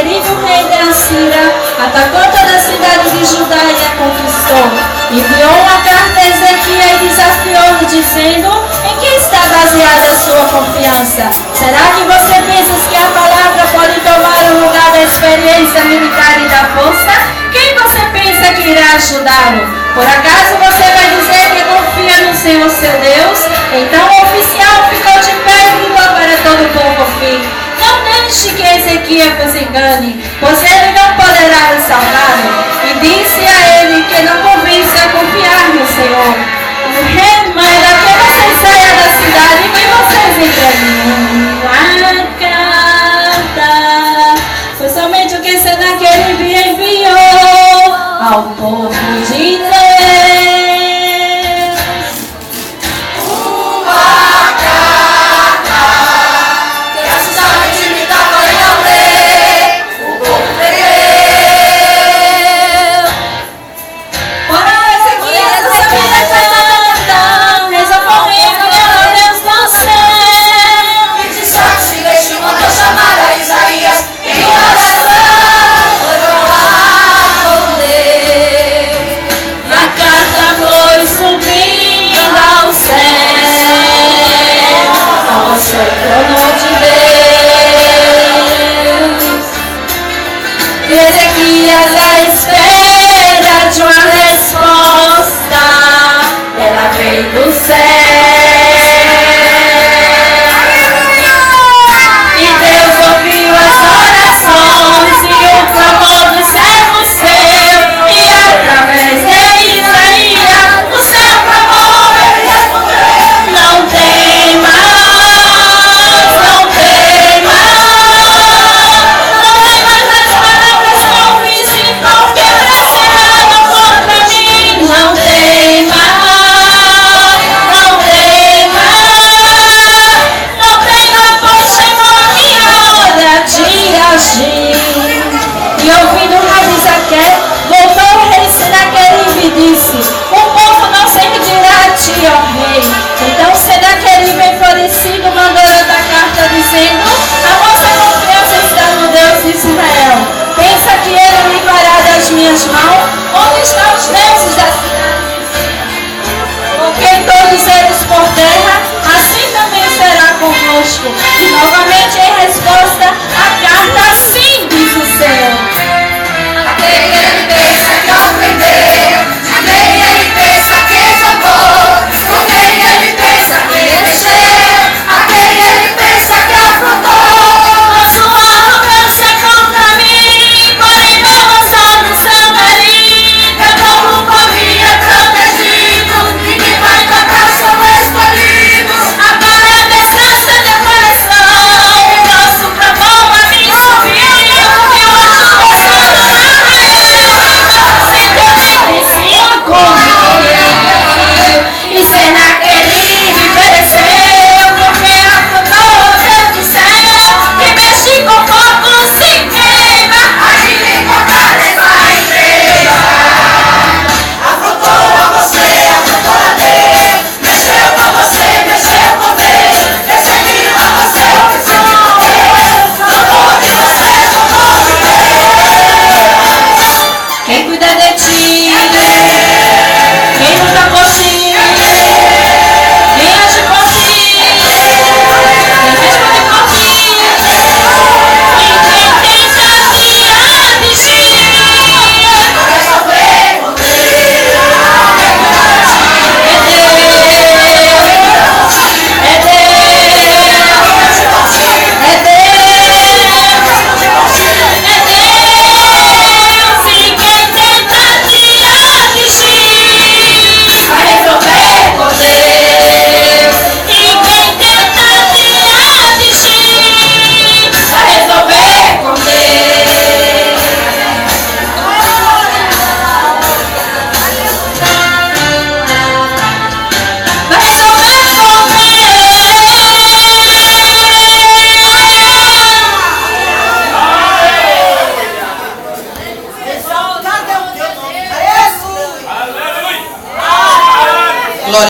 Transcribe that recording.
terrível rei da Assíria atacou toda a cidade de Judá e a conquistou. Enviou uma carta a Ezequias e desafiou-o, dizendo: em que está baseada a sua confiança? Será que você pensa que a palavra pode tomar o lugar da experiência militar e da força? Quem você pensa que irá ajudá-lo? Por acaso você vai dizer que confia no Senhor seu Deus? Então o oficial ficou de pé e gritou para todo o povo ouvir: não deixe que Ezequias vos engane, pois ele não poderá nos salvar. E disse a ele que não convence a confiar no Senhor. O rei manda que vocês saiam da cidade e que vocês entreguem a carta. Foi somente o que Senaqueribe enviou ao povo de Deus. Ezequias à espera de uma resposta, ela veio do céu. E Deus ouviu as orações e o clamor dos servos seus, e através de Isaías o seu clamor ele respondeu: não temas. E ouvindo o rei Isaque, voltou o rei Senaqueribe e disse: o povo não se rendirá a ti, ó rei. Então Senaqueribe enfureceu